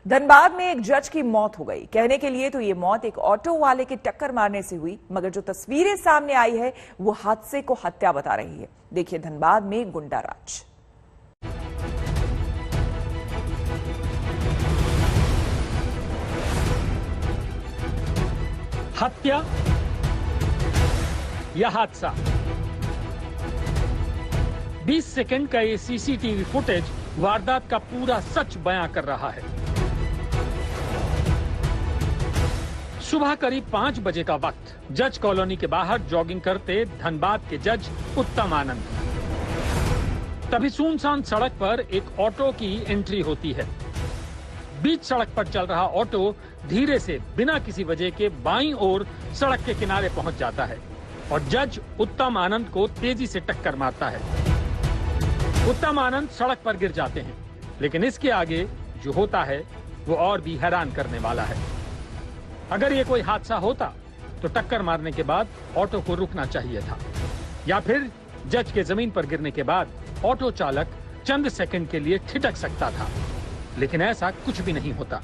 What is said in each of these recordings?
धनबाद में एक जज की मौत हो गई। कहने के लिए तो ये मौत एक ऑटो वाले के टक्कर मारने से हुई, मगर जो तस्वीरें सामने आई है वो हादसे को हत्या बता रही है। देखिए धनबाद में गुंडा राज। हत्या या हादसा, 20 सेकंड का ये सीसीटीवी फुटेज वारदात का पूरा सच बयां कर रहा है। सुबह करीब 5 बजे का वक्त, जज कॉलोनी के बाहर जॉगिंग करते धनबाद के जज उत्तम आनंद। तभी सुनसान सड़क पर एक ऑटो की एंट्री होती है। बीच सड़क पर चल रहा ऑटो धीरे से बिना किसी वजह के बाईं ओर सड़क के किनारे पहुंच जाता है और जज उत्तम आनंद को तेजी से टक्कर मारता है। उत्तम आनंद सड़क पर गिर जाते हैं, लेकिन इसके आगे जो होता है वो और भी हैरान करने वाला है। अगर ये कोई हादसा होता तो टक्कर मारने के बाद ऑटो को रुकना चाहिए था, या फिर जज के जमीन पर गिरने के बाद ऑटो चालक चंद सेकंड के लिए ठिठक सकता था, लेकिन ऐसा कुछ भी नहीं होता।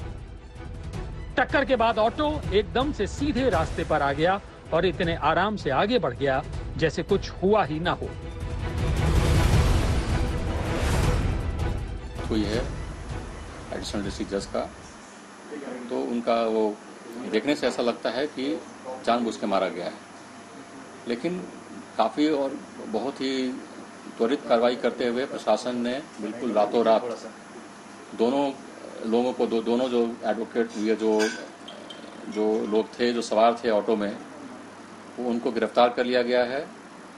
टक्कर के बाद ऑटो एकदम से सीधे रास्ते पर आ गया और इतने आराम से आगे बढ़ गया जैसे कुछ हुआ ही ना हो। हुई है एडिशनल डिस्ट्रिक्ट जज का, तो उनका वो देखने से ऐसा लगता है कि जानबूझ के मारा गया है, लेकिन काफ़ी और बहुत ही त्वरित कार्रवाई करते हुए प्रशासन ने बिल्कुल रातों रात दोनों लोगों को दोनों जो एडवोकेट ये जो लोग थे जो सवार थे ऑटो में, वो उनको गिरफ्तार कर लिया गया है।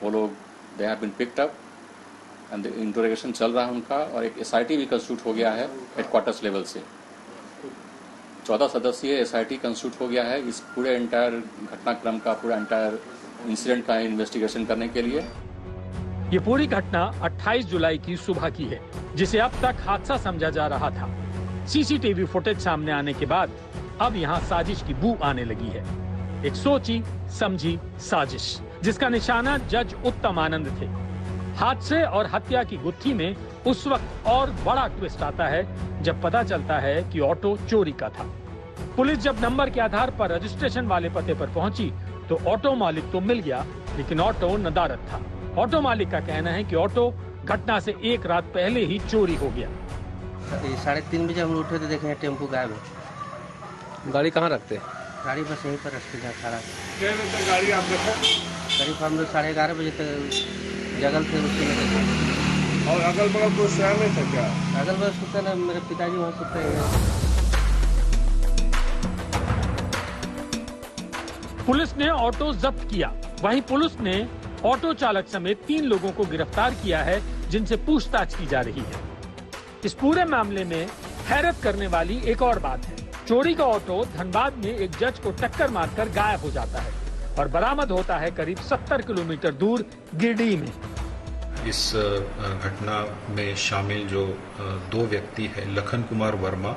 वो लोग they have been picked up and interrogation चल रहा है उनका, और एक एसआईटी भी कंस्टिट्यूट हो गया है हेडक्वार्टर्स लेवल से। 14 सदस्यीय एसआईटी कंस्टिट्यूट हो गया है इस पूरे एंटायर घटनाक्रम का, पूरा एंटायर इंसिडेंट का इन्वेस्टिगेशन करने के लिए। ये पूरी घटना 28 जुलाई की सुबह की है, जिसे अब तक हादसा समझा जा रहा था। सीसीटीवी फुटेज सामने आने के बाद अब यहाँ साजिश की बू आने लगी है। एक सोची समझी साजिश, जिसका निशाना जज उत्तम आनंद थे। हादसे और हत्या की गुत्थी में उस वक्त और बड़ा ट्विस्ट आता है जब पता चलता है कि ऑटो चोरी का था। पुलिस जब नंबर के आधार पर रजिस्ट्रेशन वाले पते पर पहुंची तो ऑटो मालिक तो मिल गया, लेकिन ऑटो नदारद था। ऑटो मालिक का कहना है कि ऑटो घटना से एक रात पहले ही चोरी हो गया। 3:30 बजे हम उठे तो देखे टेम्पो गायब है। गाड़ी कहाँ रखते हैं? गाड़ी बस यहीं पर रखते हैं खड़ा। गाड़ी आप देखो करीब हम लोग 11:30 बजे तक जगल थे उसके लिए। और अगल बगल कोई शहर में था क्या? अगल बगल सुते ना, मेरे पिताजी वहाँ सुते हैं। पुलिस ने ऑटो जब्त किया। वहीं पुलिस ने ऑटो चालक समेत 3 लोगों को गिरफ्तार किया है, जिनसे पूछताछ की जा रही है। इस पूरे मामले में हैरत करने वाली एक और बात है। चोरी का ऑटो धनबाद में एक जज को टक्कर मारकर गायब हो जाता है और बरामद होता है करीब 70 किलोमीटर दूर गिरडीह में। इस घटना में शामिल जो 2 व्यक्ति है, लखन कुमार वर्मा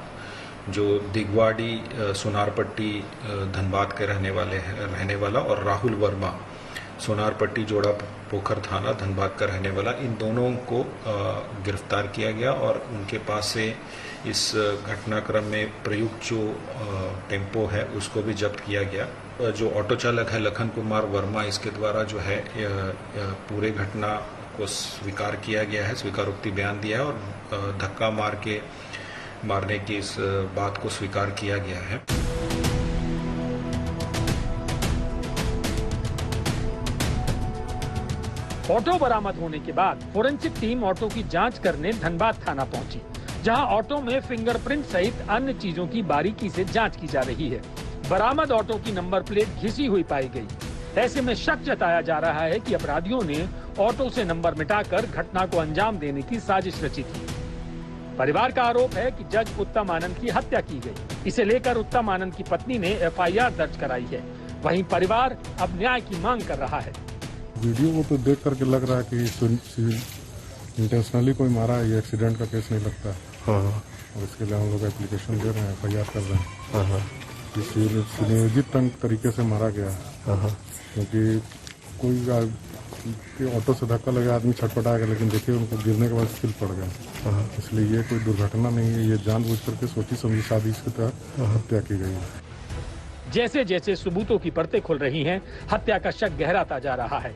जो दिगवाड़ी सोनारपट्टी धनबाद के रहने वाला, और राहुल वर्मा सोनारपट्टी जोड़ा पोखर थाना धनबाद का रहने वाला, इन दोनों को गिरफ्तार किया गया और उनके पास से इस घटनाक्रम में प्रयुक्त जो टेम्पो है उसको भी जब्त किया गया। जो ऑटो चालक है लखन कुमार वर्मा, इसके द्वारा जो है पूरे घटना को स्वीकार किया गया है, स्वीकारोक्ति बयान दिया है और धक्का मारने की इस बात को स्वीकार किया गया है। ऑटो बरामद होने के बाद फोरेंसिक टीम ऑटो की जांच करने धनबाद थाना पहुंची, जहां ऑटो में फिंगरप्रिंट सहित अन्य चीजों की बारीकी से जांच की जा रही है। बरामद ऑटो की नंबर प्लेट घिसी हुई पाई गई। ऐसे में शक जताया जा रहा है कि अपराधियों ने ऑटो से नंबर मिटाकर घटना को अंजाम देने की साजिश रची थी। परिवार का आरोप है कि जज उत्तम आनंद की हत्या की गई। इसे लेकर उत्तम आनंद की पत्नी ने एफआईआर दर्ज कराई है। वहीं परिवार अब न्याय की मांग कर रहा है। वीडियो को तो देख करके लग रहा है कि इंटेंशनली कोई मारा है, ये एक्सीडेंट का केस नहीं लगता है। और इसके लिए हम लोग एप्लीकेशन दे रहे हैं, एफआईआर कर रहे हैं। सुनियोजित तरीके से मारा गया, क्योंकि कोई कि ऑटो से धक्का लगा, आदमी छटपटा गया, लेकिन देखिए उनको गिरने के बाद स्किल पड़ गया। इसलिए ये कोई दुर्घटना नहीं है, ये जानबूझ करके सोची समझी साजिश के तहत हत्या की गई है। जैसे जैसे सबूतों की परतें खुल रही हैं, हत्या का शक गहराता जा रहा है।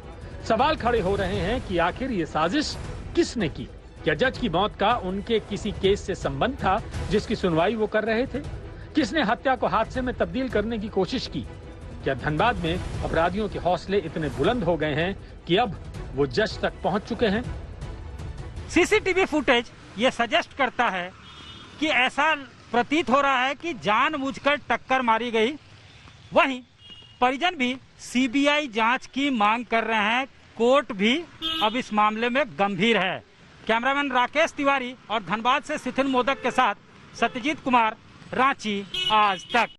सवाल खड़े हो रहे हैं कि आखिर ये साजिश किसने की? क्या जज की मौत का उनके किसी केस से संबंध था जिसकी सुनवाई वो कर रहे थे? किसने हत्या को हादसे में तब्दील करने की कोशिश की? क्या धनबाद में अपराधियों के हौसले इतने बुलंद हो गए हैं कि अब वो जज तक पहुंच चुके हैं? सीसीटीवी फुटेज ये सजेस्ट करता है कि ऐसा प्रतीत हो रहा है कि जानबूझकर टक्कर मारी गई। वहीं परिजन भी सीबीआई जांच की मांग कर रहे हैं। कोर्ट भी अब इस मामले में गंभीर है। कैमरामैन राकेश तिवारी और धनबाद से सिथिन मोदक के साथ सत्यजीत कुमार, रांची आज तक।